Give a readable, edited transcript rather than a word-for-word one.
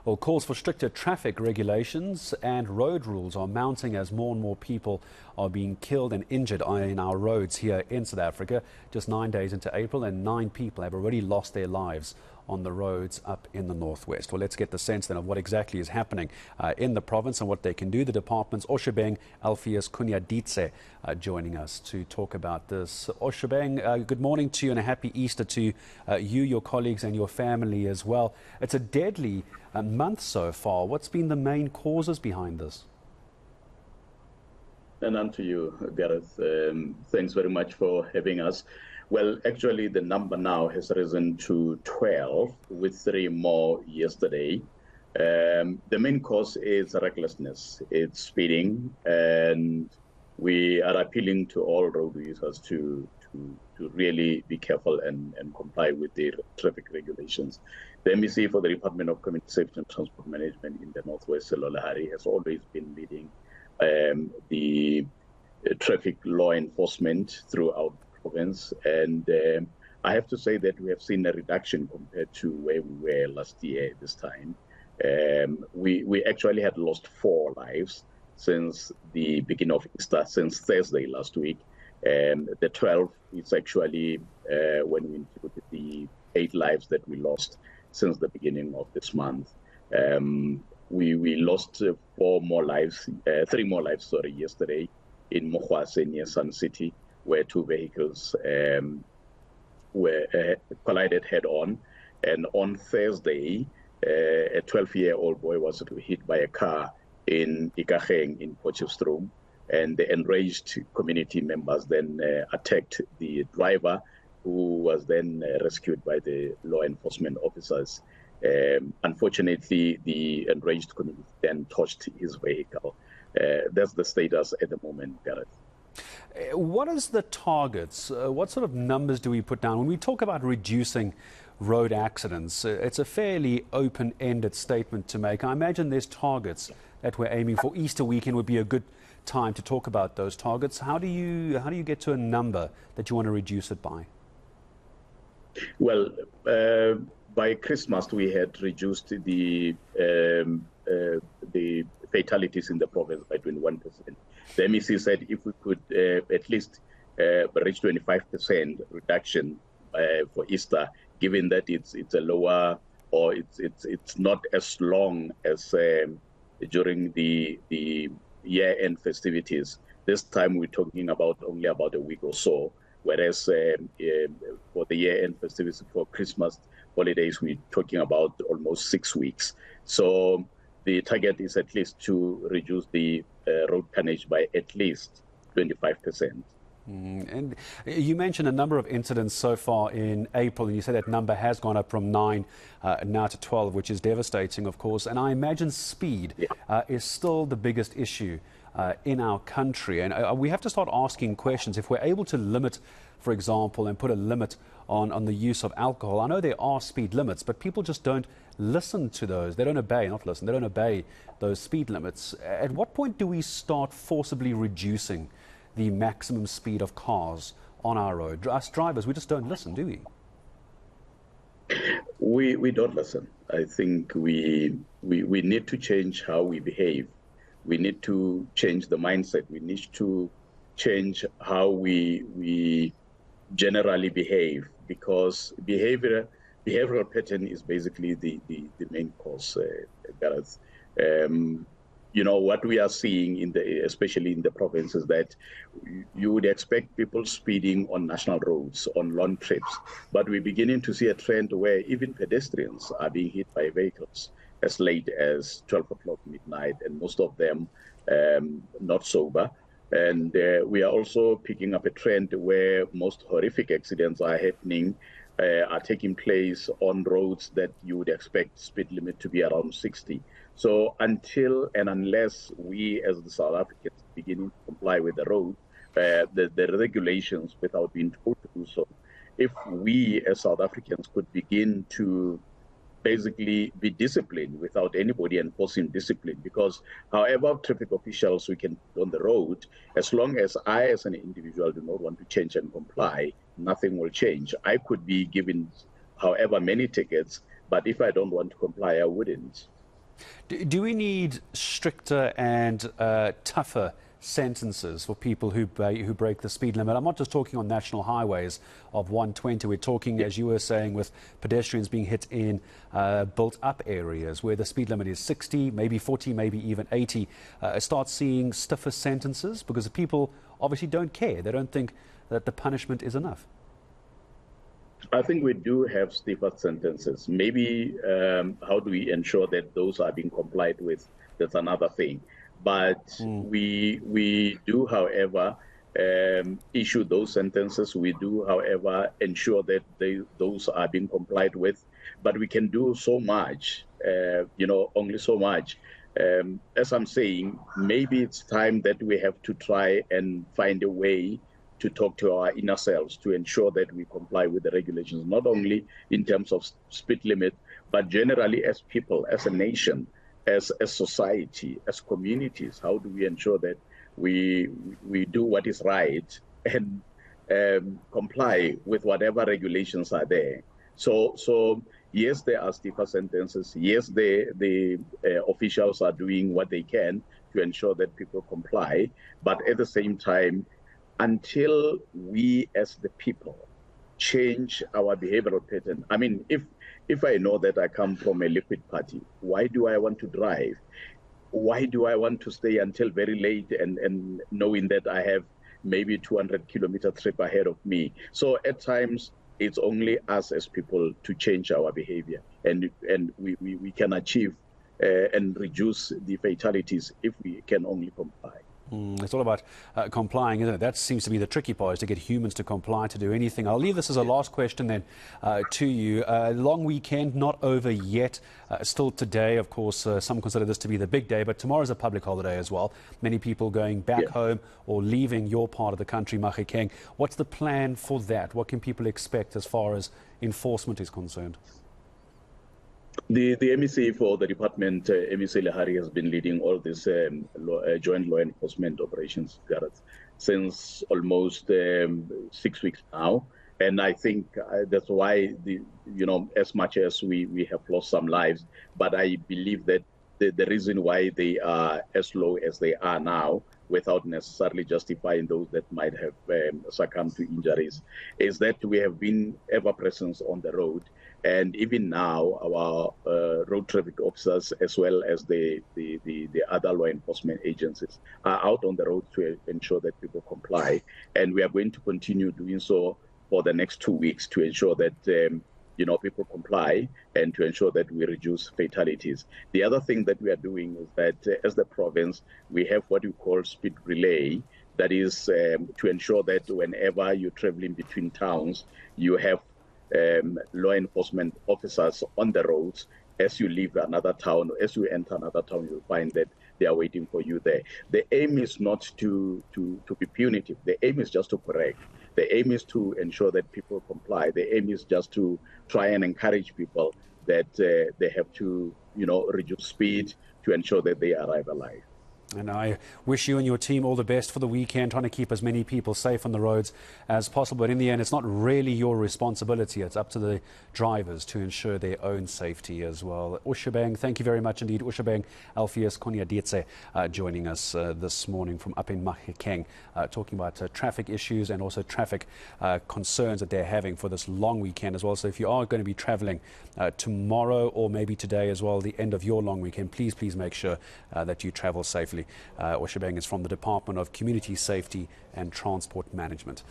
Well, calls for stricter traffic regulations and road rules are mounting as more and more people are being killed and injured in our roads here in South Africa. Just 9 days into April, and 9 people have already lost their lives on the roads up in the northwest. Well, let's get the sense then of what exactly is happening in the province and what they can do. The department's Oshebeng, Alpheus, Koonyditse joining us to talk about this. Oshebeng, good morning to you and a happy Easter to you, your colleagues and your family as well. It's a deadly month so far. What's been the main causes behind this? And on to you, Gareth. Thanks very much for having us. Well, actually, the number now has risen to 12, with 3 more yesterday. The main cause is recklessness. It's speeding, and we are appealing to all road users to really be careful and comply with the traffic regulations. The MEC for the Department of Community Safety and Transport Management in the Northwest, Selolahari, has always been leading the traffic law enforcement throughout the province. And I have to say that we have seen a reduction compared to where we were last year this time. We actually had lost 4 lives since the beginning of Easter, since Thursday last week. The 12 is actually when we included the 8 lives that we lost since the beginning of this month. We lost 3 more lives, yesterday in Mokwase near Sun City, where 2 vehicles were collided head-on. And on Thursday, a 12-year-old boy was hit by a car in Ikageng in Potchefstroom, and the enraged community members then attacked the driver, who was then rescued by the law enforcement officers. Unfortunately, the enraged community then touched his vehicle. That's the status at the moment, Gareth. What is the targets? What sort of numbers do we put down? When we talk about reducing road accidents, it's a fairly open-ended statement to make. I imagine there's targets that we're aiming for. Easter weekend would be a good time to talk about those targets. How do you get to a number that you want to reduce it by? Well, by Christmas, we had reduced the fatalities in the province by 21%. The MEC said if we could at least reach 25% reduction for Easter, given that it's a lower, or it's not as long as during the year-end festivities. This time we're talking about only about a week or so, whereas for the year-end festivities, for Christmas holidays, we're talking about almost 6 weeks. So the target is at least to reduce the road carnage by at least 25%. And you mentioned a number of incidents so far in April, and you said that number has gone up from 9 now to 12, which is devastating, of course. And I imagine speed is still the biggest issue in our country. And we have to start asking questions. If we're able to limit, for example, and put a limit on the use of alcohol, I know there are speed limits, but people just don't listen to those. They don't obey, not listen, they don't obey those speed limits. At what point do we start forcibly reducing the maximum speed of cars on our road? Us drivers, we just don't listen, do we? We don't listen. I think we need to change how we behave. We need to change the mindset. We need to change how we generally behave, because behavioral pattern is basically the main cause, Gareth. You know, what we are seeing especially in the province, is that you would expect people speeding on national roads, on long trips, but we're beginning to see a trend where even pedestrians are being hit by vehicles as late as 12 o'clock midnight, and most of them not sober. And we are also picking up a trend where most horrific accidents are taking place on roads that you would expect speed limit to be around 60. So until and unless we as the South Africans begin to comply with the road, the regulations, without being told to do so, if we as South Africans could begin to basically be disciplined without anybody enforcing discipline, because however traffic officials we can put on the road, as long as I as an individual do not want to change and comply, nothing will change. I could be given however many tickets, but if I don't want to comply, I wouldn't. Do we need stricter and tougher sentences for people who break the speed limit? I'm not just talking on national highways of 120. We're talking, as you were saying, with pedestrians being hit in built-up areas where the speed limit is 60, maybe 40, maybe even 80. Start seeing stiffer sentences because people obviously don't care. They don't think that the punishment is enough. I think we do have stiffer sentences. Maybe how do we ensure that those are being complied with? That's another thing. But we do, however, issue those sentences. We do, however, ensure that those are being complied with. But we can do so much, only so much. As I'm saying, maybe it's time that we have to try and find a way to talk to our inner selves to ensure that we comply with the regulations, not only in terms of speed limit, but generally as people, as a nation, as a society, as communities. How do we ensure that we do what is right and comply with whatever regulations are there? So yes, there are stiffer sentences. Yes, the officials are doing what they can to ensure that people comply. But at the same time, until we as the people change our behavioral pattern. I mean, if I know that I come from a liquid party, why do I want to drive? Why do I want to stay until very late and knowing that I have maybe 200-kilometer trip ahead of me? So at times, it's only us as people to change our behavior, and we can achieve and reduce the fatalities if we can only comply. It's all about complying, isn't it? That seems to be the tricky part, is to get humans to comply, to do anything. I'll leave this as a last question then to you. Long weekend, not over yet. Still today, of course, some consider this to be the big day, but tomorrow's a public holiday as well. Many people going back home or leaving your part of the country, Mahikeng. What's the plan for that? What can people expect as far as enforcement is concerned? The MEC for the department, MEC Lehari, has been leading all these joint law enforcement operations, Gareth, since almost 6 weeks now. And I think that's why, as much as we have lost some lives, but I believe that the reason why they are as low as they are now, without necessarily justifying those that might have succumbed to injuries, is that we have been ever present on the road. And even now, our road traffic officers, as well as the other law enforcement agencies, are out on the road to ensure that people comply. And we are going to continue doing so for the next 2 weeks to ensure that people comply and to ensure that we reduce fatalities. The other thing that we are doing is that as the province, we have what we call speed relay. That is to ensure that whenever you're traveling between towns, you have law enforcement officers on the roads. As you leave another town, as you enter another town, you'll find that they are waiting for you there. The aim is not to be punitive. The aim is just to correct. The aim is to ensure that people comply. The aim is just to try and encourage people that they have to, reduce speed to ensure that they arrive alive. And I wish you and your team all the best for the weekend, trying to keep as many people safe on the roads as possible. But in the end, it's not really your responsibility. It's up to the drivers to ensure their own safety as well. Oshebeng, thank you very much indeed. Oshebeng, Alpheus, Koonyditse joining us this morning from up in Mahikeng, talking about traffic issues and also traffic concerns that they're having for this long weekend as well. So if you are going to be traveling tomorrow or maybe today as well, the end of your long weekend, please make sure that you travel safely. Oshebeng is from the Department of Community Safety and Transport Management.